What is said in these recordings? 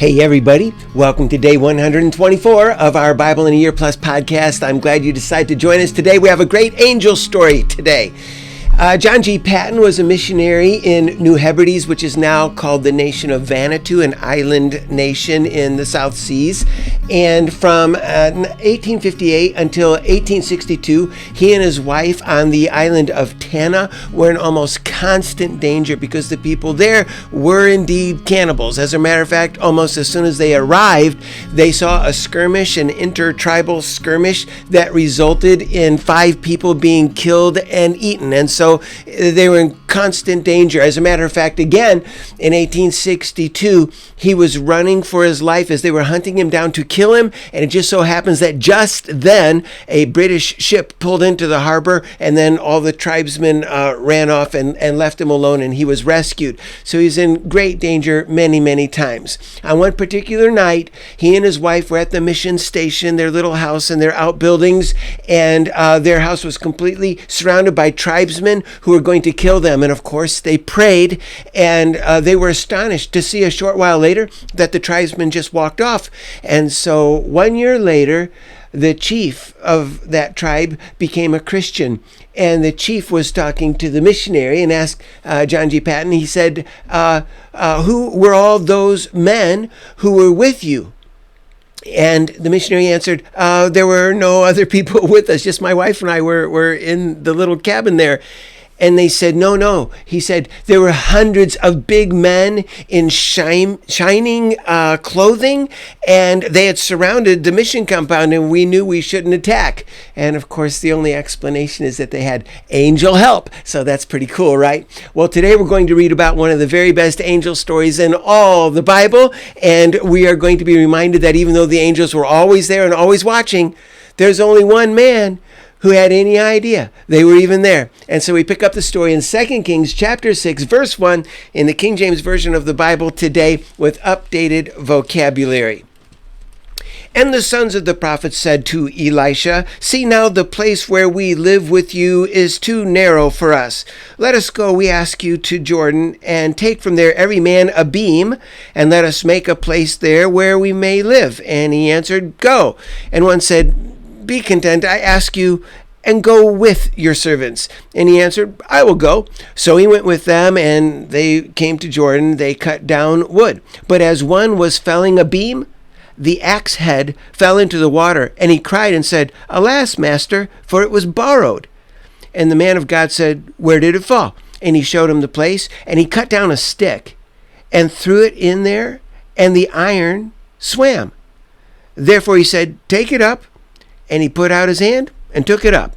Hey everybody, welcome to day 124 of our Bible in a Year Plus podcast. I'm glad you decided to join us today. We have a great angel story today. John G. Patton was a missionary in New Hebrides, which is now called the nation of Vanuatu, an island nation in the South Seas. And from 1858 until 1862, he and his wife on the island of Tanna were in almost constant danger because the people there were indeed cannibals. As a matter of fact, almost as soon as they arrived, they saw a skirmish, an intertribal skirmish that resulted in 5 people being killed and eaten. And so they were in constant danger. As a matter of fact, again, in 1862, he was running for his life as they were hunting him down to kill him. And it just so happens that just then a British ship pulled into the harbor, and then all the tribesmen ran off and left him alone, and he was rescued. So he's in great danger many, many times. On one particular night, he and his wife were at the mission station, their little house in their outbuildings, and their house was completely surrounded by tribesmen who were going to kill them. And of course, they prayed, and they were astonished to see a short while later that the tribesmen just walked off. And so 1 year later, the chief of that tribe became a Christian. And the chief was talking to the missionary and asked John G. Patton, he said, who were all those men who were with you? And the missionary answered, there were no other people with us, just my wife and I were in the little cabin there. And they said, no. He said, there were hundreds of big men in shining clothing, and they had surrounded the mission compound, and we knew we shouldn't attack. And of course, the only explanation is that they had angel help. So that's pretty cool, right? Well, today we're going to read about one of the very best angel stories in all the Bible. And we are going to be reminded that even though the angels were always there and always watching, there's only one man who had any idea they were even there. And so we pick up the story in 2 Kings chapter 6, verse 1 in the King James Version of the Bible today with updated vocabulary. And the sons of the prophets said to Elisha, see now the place where we live with you is too narrow for us. Let us go, we ask you, to Jordan, and take from there every man a beam, and let us make a place there where we may live. And he answered, go. And one said, be content, I ask you, and go with your servants. And he answered, I will go. So he went with them, and they came to Jordan. They cut down wood. But as one was felling a beam, the axe head fell into the water, and he cried and said, alas, master, for it was borrowed. And the man of God said, where did it fall? And he showed him the place, and he cut down a stick and threw it in there, and the iron swam. Therefore he said, take it up. And he put out his hand and took it up.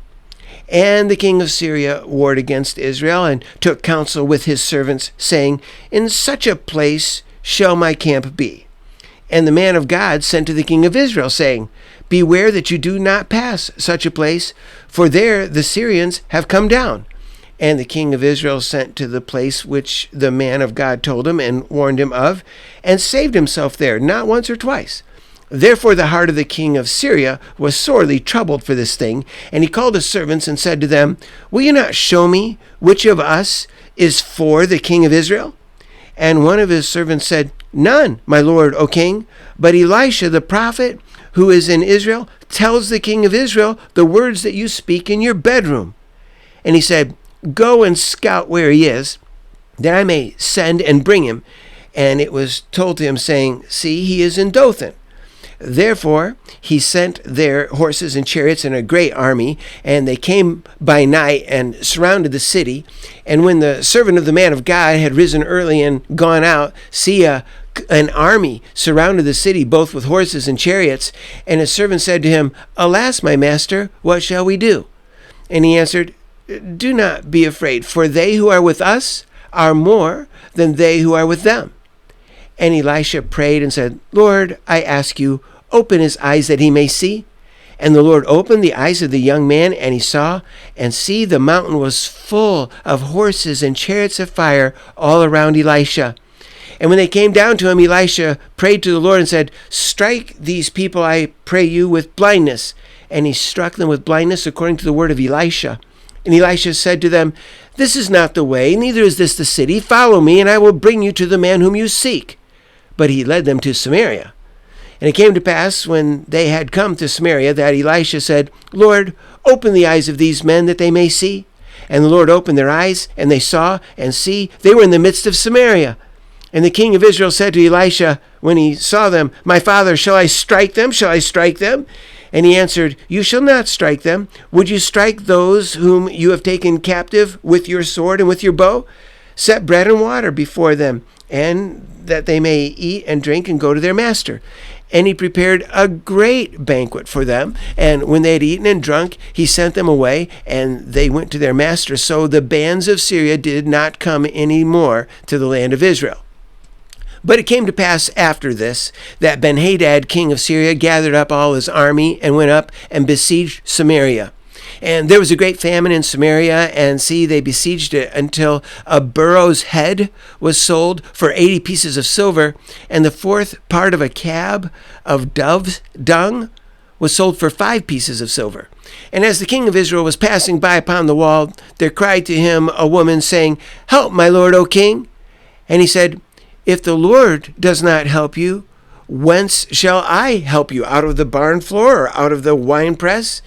And the king of Syria warred against Israel and took counsel with his servants, saying, in such a place shall my camp be. And the man of God sent to the king of Israel, saying, beware that you do not pass such a place, for there the Syrians have come down. And the king of Israel sent to the place which the man of God told him and warned him of, and saved himself there, not once or twice. Therefore the heart of the king of Syria was sorely troubled for this thing, and he called his servants and said to them, will you not show me which of us is for the king of Israel? And one of his servants said, none, my lord, O king, but Elisha the prophet, who is in Israel, tells the king of Israel the words that you speak in your bedroom. And he said, go and scout where he is, that I may send and bring him. And it was told to him, saying, see, he is in Dothan. Therefore he sent their horses and chariots and a great army, and they came by night and surrounded the city. And when the servant of the man of God had risen early and gone out, see, an army surrounded the city, both with horses and chariots. And his servant said to him, alas, my master, what shall we do? And he answered, do not be afraid, for they who are with us are more than they who are with them. And Elisha prayed and said, Lord, I ask you, open his eyes that he may see. And the Lord opened the eyes of the young man, and he saw, and see, the mountain was full of horses and chariots of fire all around Elisha. And when they came down to him, Elisha prayed to the Lord and said, strike these people, I pray you, with blindness. And he struck them with blindness according to the word of Elisha. And Elisha said to them, this is not the way, neither is this the city. Follow me, and I will bring you to the man whom you seek. but he led them to Samaria. And it came to pass, when they had come to Samaria, that Elisha said, Lord, open the eyes of these men that they may see. And the Lord opened their eyes, and they saw, and see, they were in the midst of Samaria. And the king of Israel said to Elisha, when he saw them, My father, shall I strike them? Shall I strike them? And he answered, You shall not strike them. Would you strike those whom you have taken captive with your sword and with your bow? Set bread and water before them, and that they may eat and drink and go to their master. And he prepared a great banquet for them. And when they had eaten and drunk, he sent them away, and they went to their master. So the bands of Syria did not come any more to the land of Israel. But it came to pass after this, that Ben-Hadad, king of Syria, gathered up all his army, and went up and besieged Samaria. And there was a great famine in Samaria, and see, they besieged it until a burro's head was sold for 80 pieces of silver, and the fourth part of a cab of dove's dung was sold for 5 pieces of silver. And as the king of Israel was passing by upon the wall, there cried to him a woman, saying, Help, my lord, O king. And he said, If the Lord does not help you, whence shall I help you? Out of the barn floor, or out of the winepress?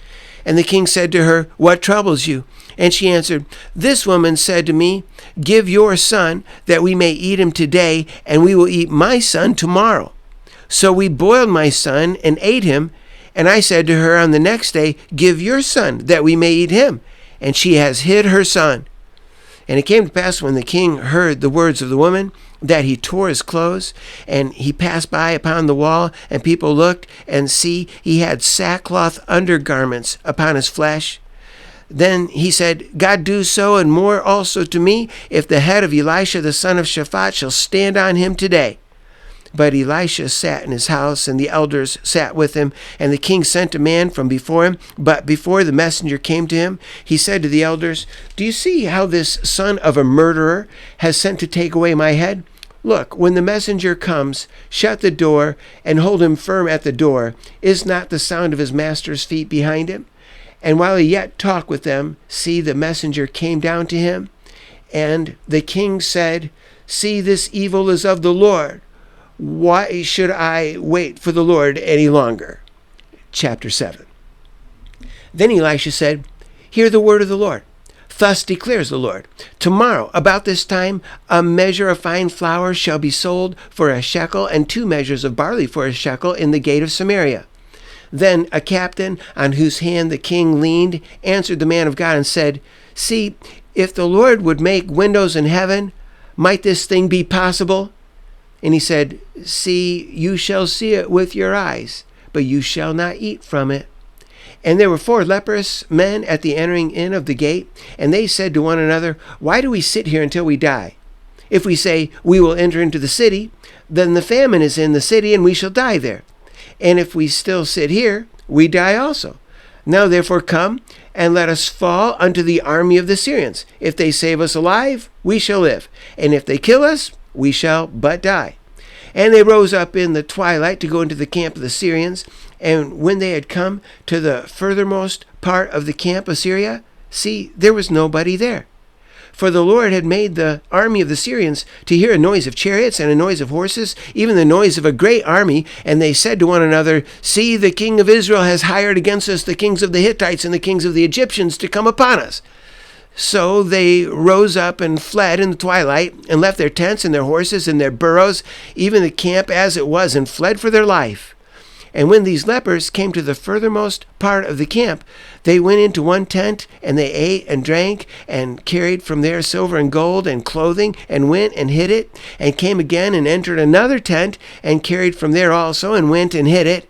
And the king said to her, What troubles you? And she answered, This woman said to me, Give your son, that we may eat him today, and we will eat my son tomorrow. So we boiled my son and ate him. And I said to her on the next day, Give your son, that we may eat him. And she has hid her son. And it came to pass, when the king heard the words of the woman, that he tore his clothes, and he passed by upon the wall, and people looked, and see, he had sackcloth undergarments upon his flesh. Then he said, God do so and more also to me, if the head of Elisha the son of Shaphat shall stand on him today. But Elisha sat in his house, and the elders sat with him, and the king sent a man from before him. But before the messenger came to him, he said to the elders, Do you see how this son of a murderer has sent to take away my head? Look, when the messenger comes, shut the door, and hold him firm at the door. Is not the sound of his master's feet behind him? And while he yet talked with them, see, the messenger came down to him. And the king said, See, this evil is of the Lord. Why should I wait for the Lord any longer? Chapter 7. Then Elisha said, Hear the word of the Lord. Thus declares the Lord, Tomorrow, about this time, a measure of fine flour shall be sold for a shekel, and 2 measures of barley for a shekel in the gate of Samaria. Then a captain, on whose hand the king leaned, answered the man of God and said, See, if the Lord would make windows in heaven, might this thing be possible? And he said, See, you shall see it with your eyes, but you shall not eat from it. And there were 4 leprous men at the entering in of the gate, and they said to one another, Why do we sit here until we die? If we say, We will enter into the city, then the famine is in the city, and we shall die there. And if we still sit here, we die also. Now therefore come, and let us fall unto the army of the Syrians. If they save us alive, we shall live. And if they kill us, we shall but die. And they rose up in the twilight to go into the camp of the Syrians. And when they had come to the furthermost part of the camp of Syria, see, there was nobody there. For the Lord had made the army of the Syrians to hear a noise of chariots and a noise of horses, even the noise of a great army. And they said to one another, See, the king of Israel has hired against us the kings of the Hittites and the kings of the Egyptians to come upon us. So they rose up and fled in the twilight, and left their tents and their horses and their burrows, even the camp as it was, and fled for their life. And when these lepers came to the furthermost part of the camp, they went into one tent, and they ate and drank, and carried from there silver and gold and clothing, and went and hid it, and came again and entered another tent, and carried from there also, and went and hid it.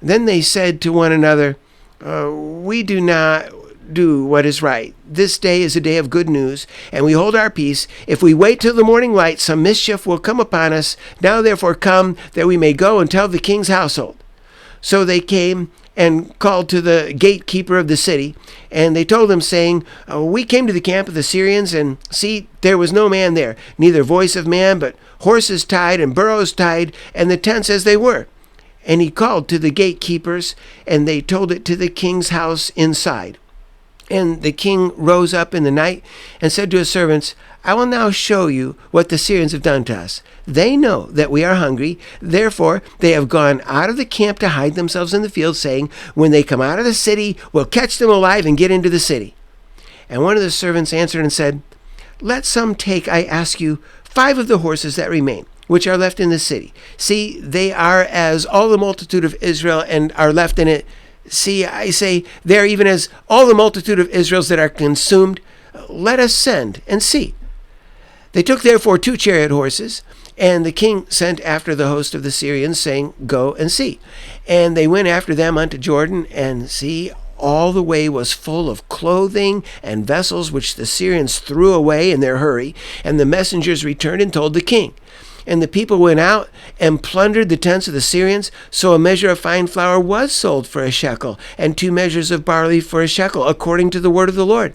Then they said to one another, We do not do what is right. This day is a day of good news, and we hold our peace. If we wait till the morning light, some mischief will come upon us. Now therefore come, that we may go and tell the king's household. So they came and called to the gatekeeper of the city, and they told him, saying, We came to the camp of the Syrians, and see, there was no man there, neither voice of man, but horses tied and burrows tied, and the tents as they were. And he called to the gatekeepers, and they told it to the king's house inside. And the king rose up in the night and said to his servants, I will now show you what the Syrians have done to us. They know that we are hungry. Therefore, they have gone out of the camp to hide themselves in the field, saying, when they come out of the city, we'll catch them alive and get into the city. And one of the servants answered and said, let some take, I ask you, 5 of the horses that remain, which are left in the city. See, they are as all the multitude of Israel and are left in it. See, I say, they are even as all the multitude of Israels that are consumed. Let us send and see. They took therefore 2 chariot horses, and the king sent after the host of the Syrians, saying, go and see. And they went after them unto Jordan, and see, all the way was full of clothing and vessels which the Syrians threw away in their hurry. And the messengers returned and told the king. And the people went out and plundered the tents of the Syrians. So a measure of fine flour was sold for a shekel, and 2 measures of barley for a shekel, according to the word of the Lord.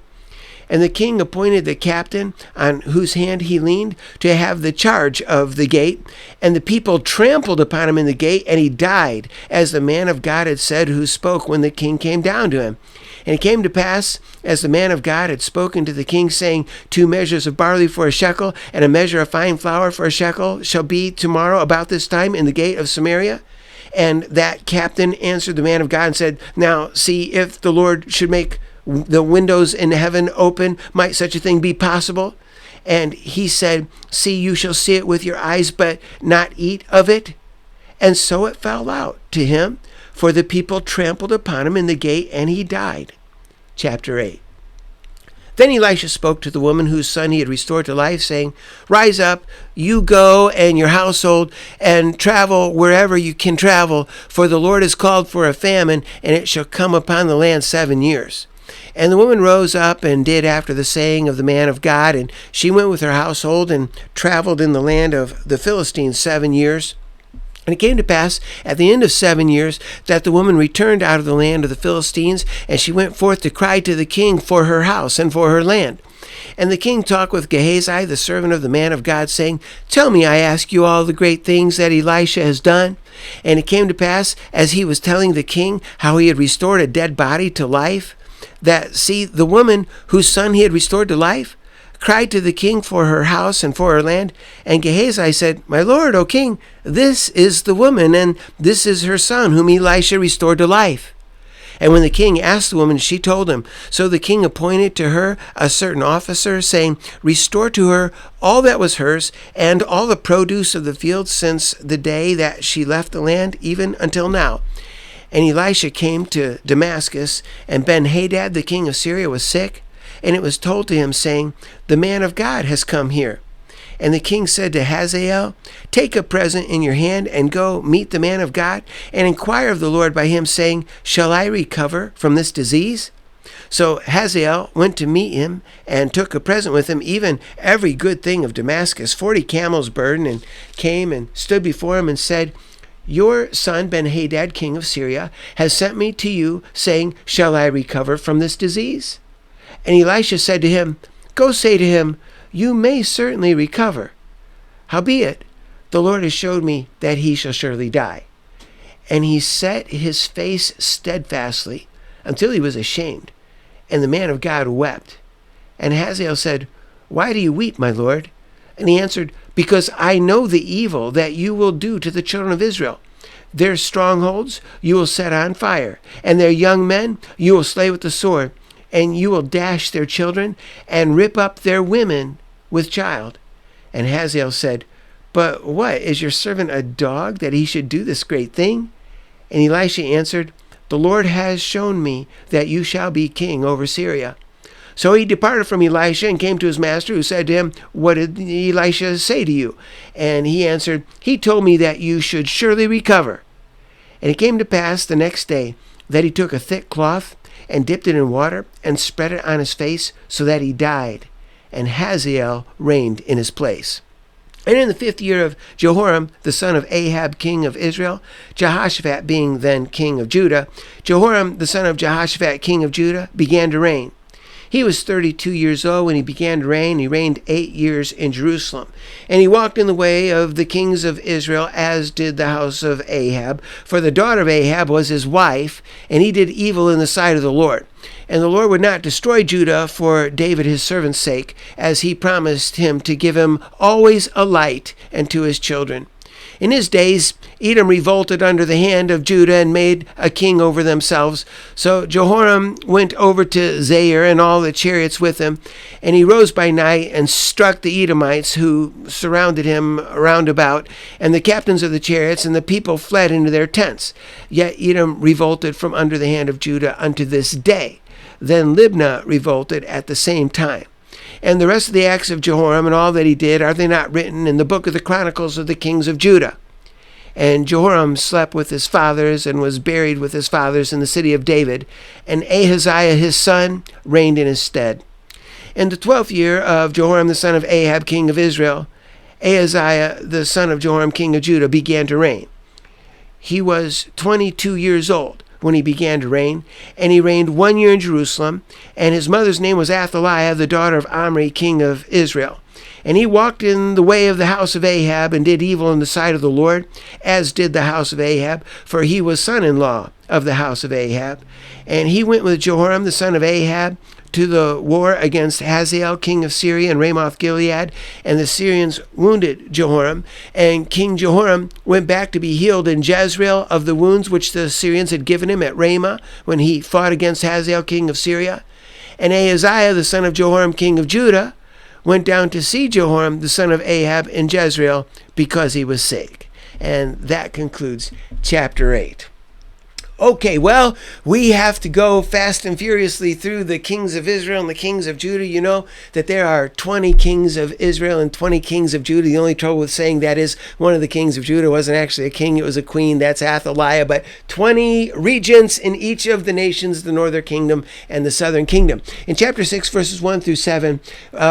And the king appointed the captain, on whose hand he leaned, to have the charge of the gate. And the people trampled upon him in the gate, and he died, as the man of God had said, who spoke when the king came down to him. And it came to pass, as the man of God had spoken to the king, saying, 2 measures of barley for a shekel, and a measure of fine flour for a shekel, shall be tomorrow about this time in the gate of Samaria. And that captain answered the man of God and said, now see, if the Lord should make the windows in heaven open, might such a thing be possible? And he said, see, you shall see it with your eyes, but not eat of it. And so it fell out to him, for the people trampled upon him in the gate, and he died. Chapter 8. Then Elisha spoke to the woman whose son he had restored to life, saying, rise up, you go and your household, and travel wherever you can travel, for the Lord has called for a famine, and it shall come upon the land 7 years. And the woman rose up and did after the saying of the man of God, and she went with her household and traveled in the land of the Philistines 7 years. And it came to pass at the end of 7 years that the woman returned out of the land of the Philistines, and she went forth to cry to the king for her house and for her land. And the king talked with Gehazi, the servant of the man of God, saying, tell me, I ask you, all the great things that Elisha has done. And it came to pass, as he was telling the king how he had restored a dead body to life, that, see, the woman whose son he had restored to life cried to the king for her house and for her land. And Gehazi said, my lord, O king, this is the woman, and this is her son, whom Elisha restored to life. And when the king asked the woman, she told him. So the king appointed to her a certain officer, saying, restore to her all that was hers, and all the produce of the field since the day that she left the land, even until now. And Elisha came to Damascus, and Ben-Hadad, the king of Syria, was sick. And it was told to him, saying, the man of God has come here. And the king said to Hazael, take a present in your hand, and go meet the man of God, and inquire of the Lord by him, saying, shall I recover from this disease? So Hazael went to meet him, and took a present with him, even every good thing of Damascus, 40 camels burden, and came and stood before him, and said, your son Ben-Hadad, king of Syria, has sent me to you, saying, shall I recover from this disease? And Elisha said to him, go say to him, you may certainly recover. Howbeit, the Lord has showed me that he shall surely die. And he set his face steadfastly until he was ashamed. And the man of God wept. And Hazael said, why do you weep, my lord? And he answered, because I know the evil that you will do to the children of Israel. Their strongholds you will set on fire, and their young men you will slay with the sword, and you will dash their children, and rip up their women with child. And Hazael said, but what, is your servant a dog, that he should do this great thing? And Elisha answered, the Lord has shown me that you shall be king over Syria. So he departed from Elisha and came to his master, who said to him, what did Elisha say to you? And he answered, he told me that you should surely recover. And it came to pass the next day that he took a thick cloth and dipped it in water and spread it on his face, so that he died. And Hazael reigned in his place. And in the 5th year of Jehoram, the son of Ahab, king of Israel, Jehoshaphat being then king of Judah, Jehoram, the son of Jehoshaphat, king of Judah, began to reign. He was 32 years old when he began to reign. He reigned 8 years in Jerusalem. And he walked in the way of the kings of Israel, as did the house of Ahab. For the daughter of Ahab was his wife, and he did evil in the sight of the Lord. And the Lord would not destroy Judah for David his servant's sake, as he promised him to give him always a light, and to his children. In his days, Edom revolted under the hand of Judah and made a king over themselves. So Jehoram went over to Zair and all the chariots with him, and he rose by night and struck the Edomites who surrounded him round about, and the captains of the chariots, and the people fled into their tents. Yet Edom revolted from under the hand of Judah unto this day. Then Libnah revolted at the same time. And the rest of the acts of Jehoram and all that he did, are they not written in the book of the Chronicles of the kings of Judah? And Jehoram slept with his fathers and was buried with his fathers in the city of David, and Ahaziah his son reigned in his stead. In the 12th year of Jehoram the son of Ahab king of Israel, Ahaziah the son of Jehoram king of Judah began to reign. He was 22 years old when he began to reign, and he reigned 1 year in Jerusalem, and his mother's name was Athaliah, the daughter of Omri, king of Israel. And he walked in the way of the house of Ahab, and did evil in the sight of the Lord, as did the house of Ahab, for he was son-in-law of the house of Ahab. And he went with Jehoram the son of Ahab to the war against Hazael, king of Syria, and Ramoth Gilead, and the Syrians wounded Jehoram. And King Jehoram went back to be healed in Jezreel of the wounds which the Syrians had given him at Ramah when he fought against Hazael, king of Syria. And Ahaziah, the son of Jehoram, king of Judah, went down to see Jehoram, the son of Ahab, in Jezreel, because he was sick. And that concludes chapter 8. Okay, well, we have to go fast and furiously through the kings of Israel and the kings of Judah. You know that there are 20 kings of Israel and 20 kings of Judah. The only trouble with saying that is one of the kings of Judah wasn't actually a king, it was a queen. That's Athaliah. But 20 regents in each of the nations, the northern kingdom and the southern kingdom. In chapter 6, verses 1 through 7,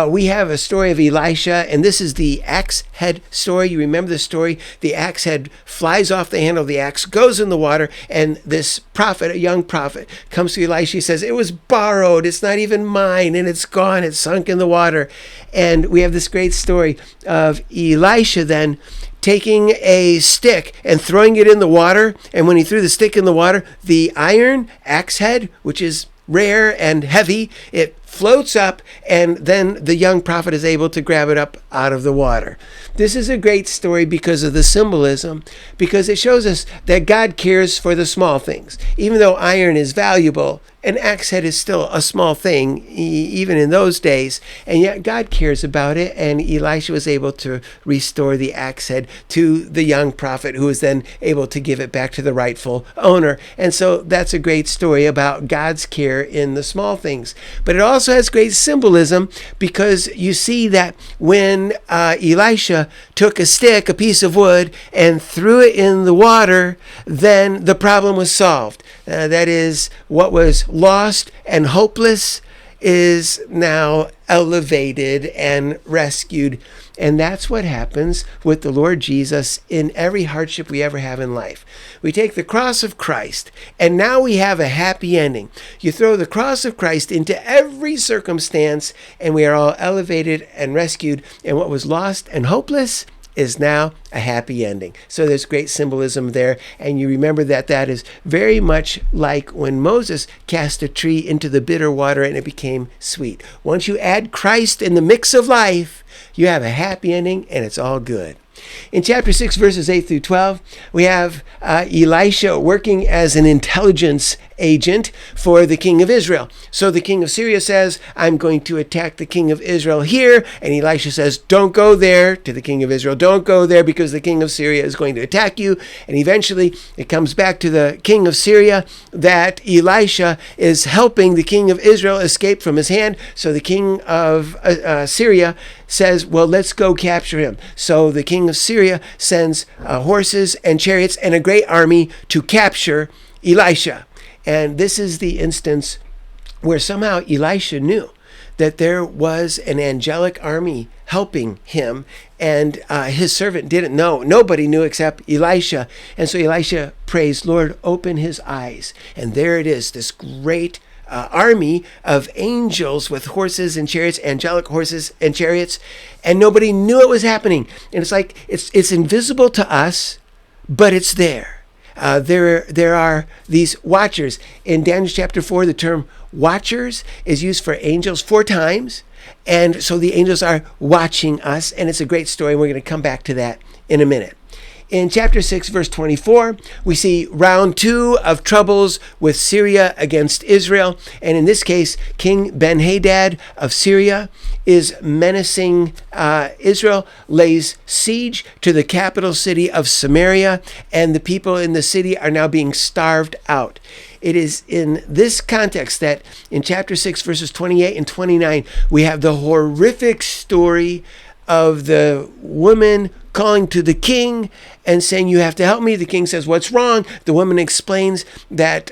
we have a story of Elisha, and this is the axe head story. You remember the story? The axe head flies off the handle of the axe, goes in the water, and this prophet, a young prophet, comes to Elisha. He says, "It was borrowed. It's not even mine, and it's gone. It's sunk in the water." And we have this great story of Elisha then taking a stick and throwing it in the water. And when he threw the stick in the water, the iron axe head, which is rare and heavy, it floats up, and then the young prophet is able to grab it up out of the water. This is a great story because of the symbolism, because it shows us that God cares for the small things. Even though iron is valuable, an axe head is still a small thing, even in those days, and yet God cares about it, and Elisha was able to restore the axe head to the young prophet, who was then able to give it back to the rightful owner. And so that's a great story about God's care in the small things. But it also has great symbolism, because you see that when Elisha took a stick, a piece of wood, and threw it in the water, then the problem was solved. That is, what was lost and hopeless is now elevated and rescued. And that's what happens with the Lord Jesus in every hardship we ever have in life. We take the cross of Christ, and now we have a happy ending. You throw the cross of Christ into every circumstance, and we are all elevated and rescued. And what was lost and hopeless is now a happy ending. So there's great symbolism there. And you remember that that is very much like when Moses cast a tree into the bitter water and it became sweet. Once you add Christ in the mix of life, you have a happy ending, and it's all good. In chapter 6, verses 8 through 12, we have Elisha working as an intelligence agent for the king of Israel. So the king of Syria says, "I'm going to attack the king of Israel here." And Elisha says, "Don't go there," to the king of Israel. "Don't go there, because the king of Syria is going to attack you." And eventually it comes back to the king of Syria that Elisha is helping the king of Israel escape from his hand. So the king of Syria says, "Well, let's go capture him." So the king of Syria sends horses and chariots and a great army to capture Elisha. And this is the instance where somehow Elisha knew that there was an angelic army helping him, and his servant didn't know. Nobody knew except Elisha. And so Elisha prays, "Lord, open his eyes." And there it is, this great army of angels with horses and chariots, angelic horses and chariots, and nobody knew it was happening. And it's like it's invisible to us, but it's there. There are these watchers. In Daniel chapter 4, the term watchers is used for angels 4 times. And so the angels are watching us, and it's a great story. We're going to come back to that in a minute. In chapter 6, verse 24, we see round 2 of troubles with Syria against Israel. And in this case, King Ben-Hadad of Syria is menacing Israel, lays siege to the capital city of Samaria, and the people in the city are now being starved out. It is in this context that in chapter 6, verses 28 and 29, we have the horrific story of the woman calling to the king and saying, "You have to help me." The king says, "What's wrong?" The woman explains that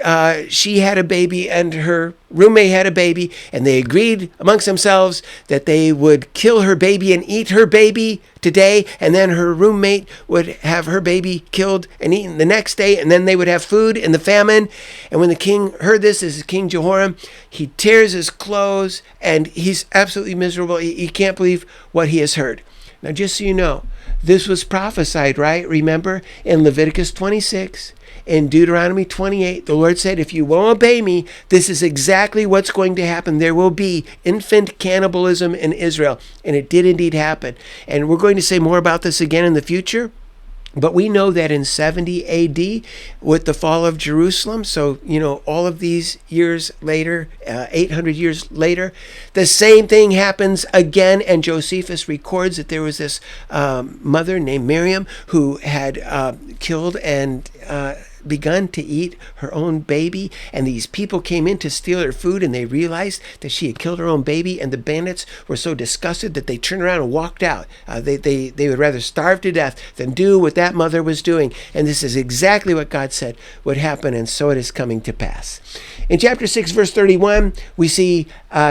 she had a baby and her roommate had a baby, and they agreed amongst themselves that they would kill her baby and eat her baby today, and then her roommate would have her baby killed and eaten the next day, and then they would have food in the famine. And when the king heard this is King Jehoram, he tears his clothes, and he's absolutely miserable. He can't believe what he has heard. Now, just so you know, this was prophesied, right? Remember, in Leviticus 26, in Deuteronomy 28, the Lord said, if you won't obey me, this is exactly what's going to happen. There will be infant cannibalism in Israel. And it did indeed happen. And we're going to say more about this again in the future. But we know that in 70 AD, with the fall of Jerusalem, so, all of these years later, 800 years later, the same thing happens again. And Josephus records that there was this mother named Miriam who had killed and begun to eat her own baby, and these people came in to steal her food, and they realized that she had killed her own baby, and the bandits were so disgusted that they turned around and walked out. They would rather starve to death than do what that mother was doing. And this is exactly what God said would happen, and so it is coming to pass. In chapter 6, verse 31, we see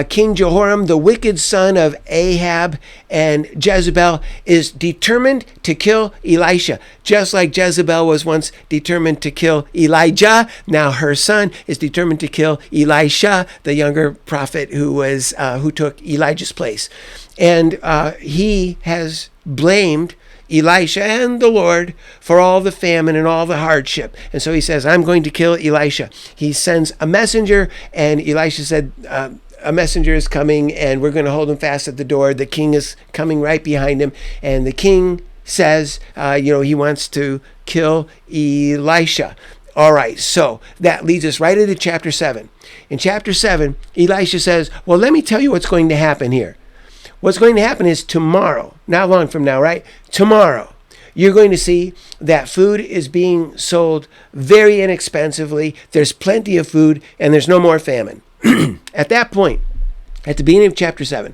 King Jehoram, the wicked son of Ahab and Jezebel, is determined to kill Elisha. Just like Jezebel was once determined to kill Elijah, now her son is determined to kill Elisha, the younger prophet who took Elijah's place. And he has blamed Elisha and the Lord for all the famine and all the hardship. And so he says, I'm going to kill Elisha. He sends a messenger, and Elisha said, a messenger is coming, and we're going to hold him fast at the door. The king is coming right behind him, and the king says, he wants to kill Elisha. All right, so that leads us right into chapter 7. In chapter 7, Elisha says, well, let me tell you what's going to happen here. What's going to happen is tomorrow, not long from now, right? Tomorrow, you're going to see that food is being sold very inexpensively. There's plenty of food, and there's no more famine. At that point, at the beginning of chapter 7,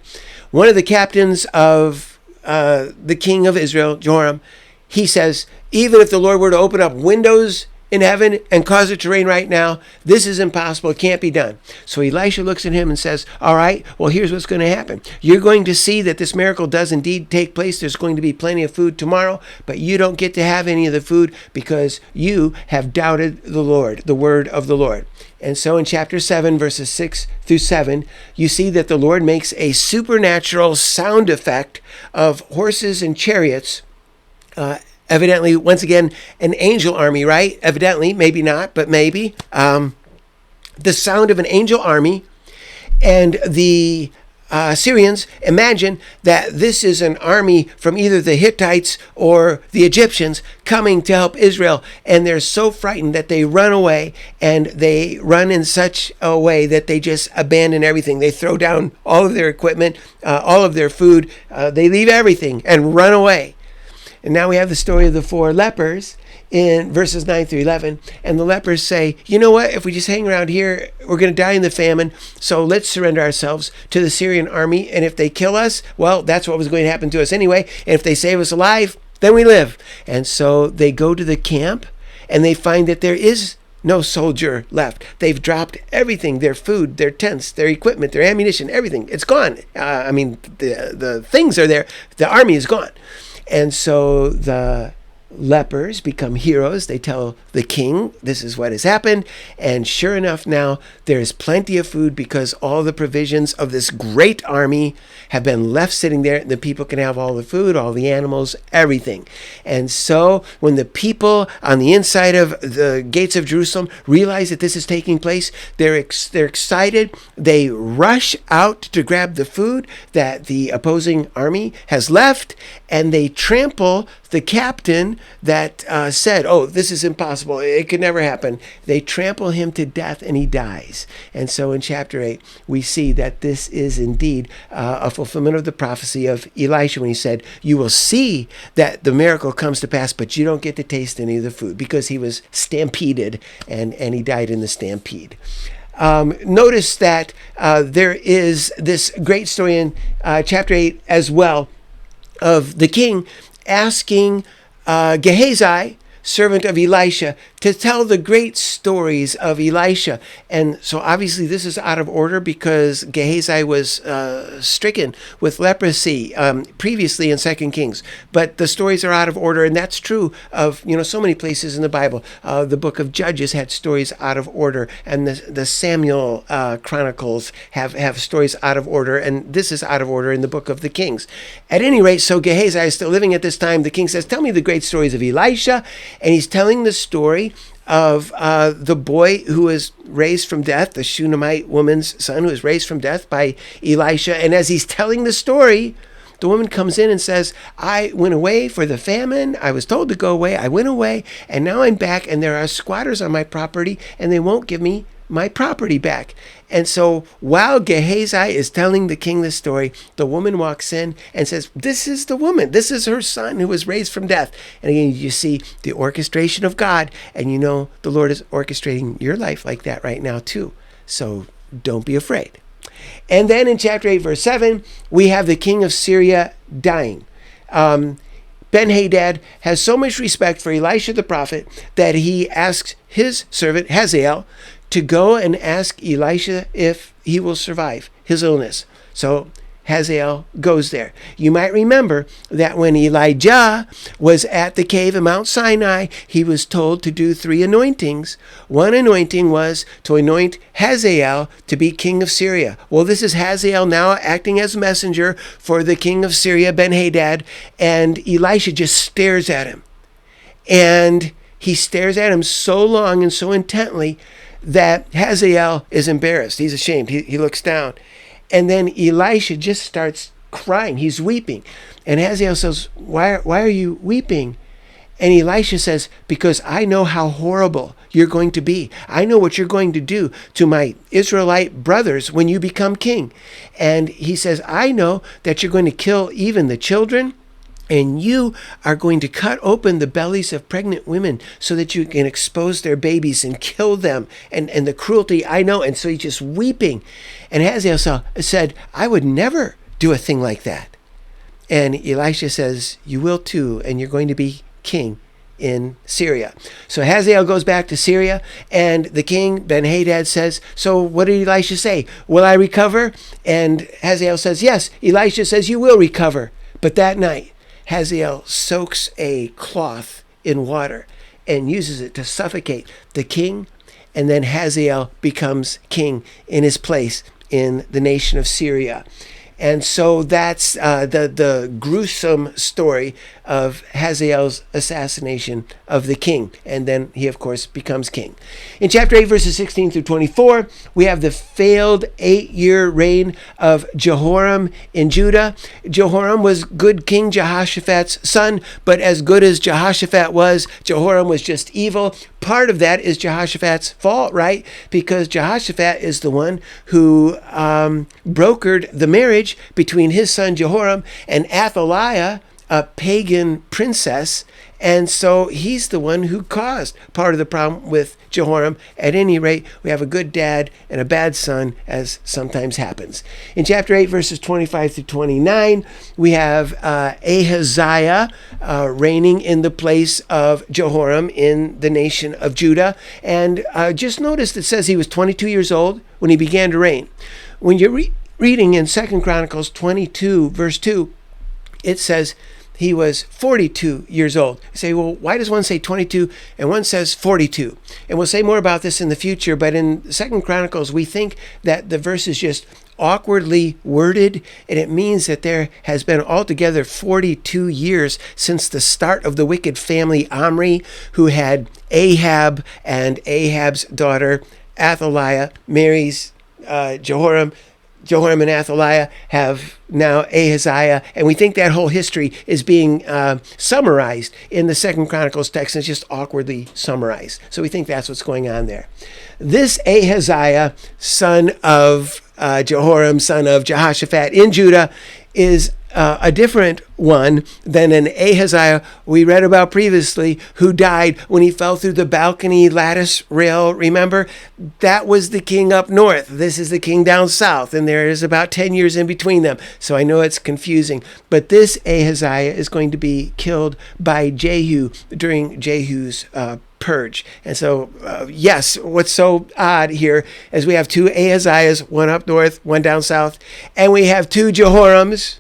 one of the captains of the king of Israel, Joram, he says, even if the Lord were to open up windows in heaven and cause it to rain right now, this is impossible. It can't be done. So Elisha looks at him and says, all right, well, here's what's going to happen. You're going to see that this miracle does indeed take place. There's going to be plenty of food tomorrow, but you don't get to have any of the food because you have doubted the Lord, the word of the Lord. And so in chapter 7, verses 6 through 7, you see that the Lord makes a supernatural sound effect of horses and chariots, evidently, once again, an angel army, right? Evidently, maybe not, but maybe. The sound of an angel army, and the Syrians imagine that this is an army from either the Hittites or the Egyptians coming to help Israel, and they're so frightened that they run away, and they run in such a way that they just abandon everything. They throw down all of their equipment, all of their food, they leave everything and run away. And now we have the story of the 4 lepers in verses 9 through 11. And the lepers say, you know what? If we just hang around here, we're going to die in the famine. So let's surrender ourselves to the Syrian army. And if they kill us, well, that's what was going to happen to us anyway. And if they save us alive, then we live. And so they go to the camp, and they find that there is no soldier left. They've dropped everything, their food, their tents, their equipment, their ammunition, everything. It's gone. The things are there. The army is gone. And so the lepers become heroes. They tell the king this is what has happened. And sure enough, now there's plenty of food because all the provisions of this great army have been left sitting there. The people can have all the food, all the animals, everything. And so when the people on the inside of the gates of Jerusalem realize that this is taking place, they're excited. They rush out to grab the food that the opposing army has left, and they trample the captain that said, oh, this is impossible. It could never happen. They trample him to death and he dies. And so in chapter 8, we see that this is indeed a fulfillment of the prophecy of Elisha when he said, you will see that the miracle comes to pass, but you don't get to taste any of the food, because he was stampeded and he died in the stampede. Notice that there is this great story in chapter 8 as well of the king asking Gehazi, servant of Elisha, to tell the great stories of Elisha. And so obviously this is out of order because Gehazi was stricken with leprosy previously in 2 Kings. But the stories are out of order, and that's true of so many places in the Bible. The book of Judges had stories out of order, and the Samuel Chronicles have stories out of order, and this is out of order in the book of the Kings. At any rate, so Gehazi is still living at this time. The king says, tell me the great stories of Elisha. And he's telling the story of the boy who was raised from death, the Shunammite woman's son who was raised from death by Elisha. And as he's telling the story, the woman comes in and says, I went away for the famine. I was told to go away. I went away, and now I'm back, and there are squatters on my property, and they won't give me my property back. And so while Gehazi is telling the king this story, the woman walks in and says, this is the woman. This is her son who was raised from death. And again, you see the orchestration of God, and the Lord is orchestrating your life like that right now too. So don't be afraid. And then in chapter 8, verse 7, we have the king of Syria dying. Ben-Hadad has so much respect for Elisha the prophet that he asks his servant Hazael to go and ask Elisha if he will survive his illness. So Hazael goes there. You might remember that when Elijah was at the cave of Mount Sinai, he was told to do 3 anointings. One anointing was to anoint Hazael to be king of Syria. Well, this is Hazael now acting as messenger for the king of Syria, Ben-Hadad, and Elisha just stares at him. And he stares at him so long and so intently that Hazael is embarrassed. He's ashamed. He looks down. And then Elisha just starts crying. He's weeping. And Hazael says, why are you weeping? And Elisha says, because I know how horrible you're going to be. I know what you're going to do to my Israelite brothers when you become king. And he says, I know that you're going to kill even the children, and you are going to cut open the bellies of pregnant women so that you can expose their babies and kill them. And the cruelty, I know. And so he's just weeping. And Hazael said, I would never do a thing like that. And Elisha says, you will too, and you're going to be king in Syria. So Hazael goes back to Syria, and the king, Ben-Hadad, says, so what did Elisha say? Will I recover? And Hazael says, yes. Elisha says, you will recover. But that night, Hazael soaks a cloth in water and uses it to suffocate the king, and then Hazael becomes king in his place in the nation of Syria. And so that's the gruesome story of Hazael's assassination of the king. And then he, of course, becomes king. In chapter 8, verses 16 through 24, we have the failed 8-year reign of Jehoram in Judah. Jehoram was good King Jehoshaphat's son, but as good as Jehoshaphat was, Jehoram was just evil. Part of that is Jehoshaphat's fault, right? Because Jehoshaphat is the one who brokered the marriage between his son Jehoram and Athaliah, a pagan princess. And so he's the one who caused part of the problem with Jehoram. At any rate, we have a good dad and a bad son, as sometimes happens. In chapter 8, verses 25 through 29, we have Ahaziah reigning in the place of Jehoram in the nation of Judah. And just notice it says he was 22 years old when he began to reign. When you're reading in 2 Chronicles 22, verse 2, it says he was 42 years old. You say, well, why does one say 22 and one says 42? And we'll say more about this in the future, but in 2 Chronicles, we think that the verse is just awkwardly worded, and it means that there has been altogether 42 years since the start of the wicked family Omri, who had Ahab, and Ahab's daughter Athaliah marries Jehoram. Jehoram and Athaliah have now Ahaziah, and we think that whole history is being summarized in the 2 Chronicles text, and it's just awkwardly summarized. So we think that's what's going on there. This Ahaziah, son of Jehoram, son of Jehoshaphat in Judah, is a different one than an Ahaziah we read about previously, who died when he fell through the balcony lattice rail. Remember, that was the king up north. This is the king down south, and there is about 10 years in between them. So I know it's confusing, but this Ahaziah is going to be killed by Jehu during Jehu's purge. And so, yes, what's so odd here is we have two Ahaziahs, one up north, one down south, and we have two Jehorams,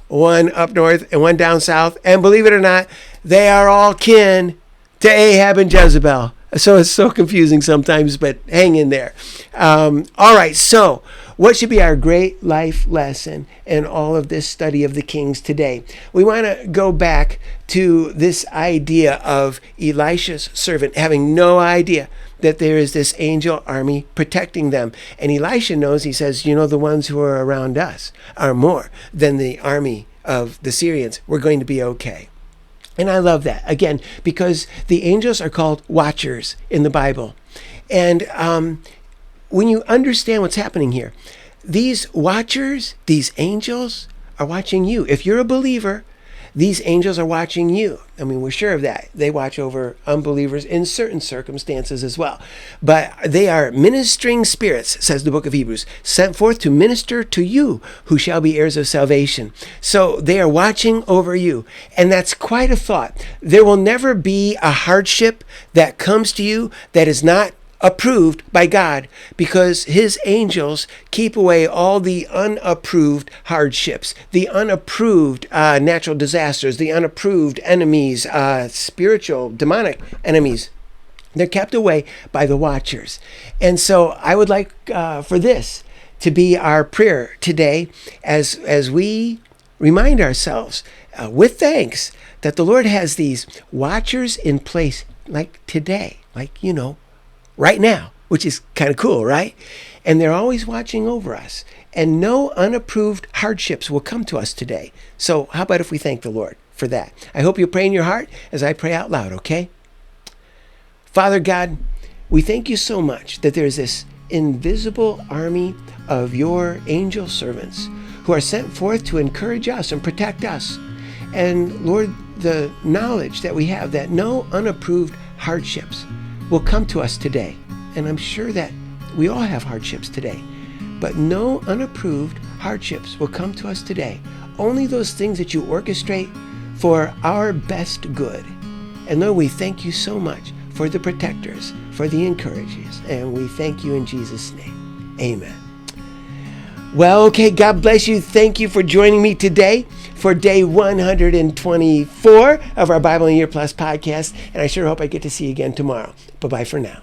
one up north and one down south. And believe it or not, they are all kin to Ahab and Jezebel. So it's so confusing sometimes, but hang in there. All right, so what should be our great life lesson in all of this study of the kings today? We want to go back to this idea of Elisha's servant having no idea that there is this angel army protecting them. And Elisha knows, he says, the ones who are around us are more than the army of the Syrians. We're going to be okay. And I love that, again, because the angels are called watchers in the Bible. And when you understand what's happening here, these watchers, these angels are watching you. If you're a believer, these angels are watching you. I mean, we're sure of that. They watch over unbelievers in certain circumstances as well. But they are ministering spirits, says the book of Hebrews, sent forth to minister to you who shall be heirs of salvation. So they are watching over you. And that's quite a thought. There will never be a hardship that comes to you that is not approved by God, because his angels keep away all the unapproved hardships, the unapproved natural disasters, the unapproved enemies, spiritual, demonic enemies. They're kept away by the watchers. And so I would like for this to be our prayer today as we remind ourselves with thanks that the Lord has these watchers in place like today, like, right now, which is kind of cool, right? And they're always watching over us. And no unapproved hardships will come to us today. So how about if we thank the Lord for that? I hope you'll pray in your heart as I pray out loud, okay? Father God, we thank you so much that there's this invisible army of your angel servants who are sent forth to encourage us and protect us. And Lord, the knowledge that we have that no unapproved hardships will come to us today. And I'm sure that we all have hardships today, but no unapproved hardships will come to us today. Only those things that you orchestrate for our best good. And Lord, we thank you so much for the protectors, for the encouragers, and we thank you in Jesus' name. Amen. Well, okay, God bless you. Thank you for joining me today for day 124 of our Bible in a Year Plus podcast. And I sure hope I get to see you again tomorrow. Bye-bye for now.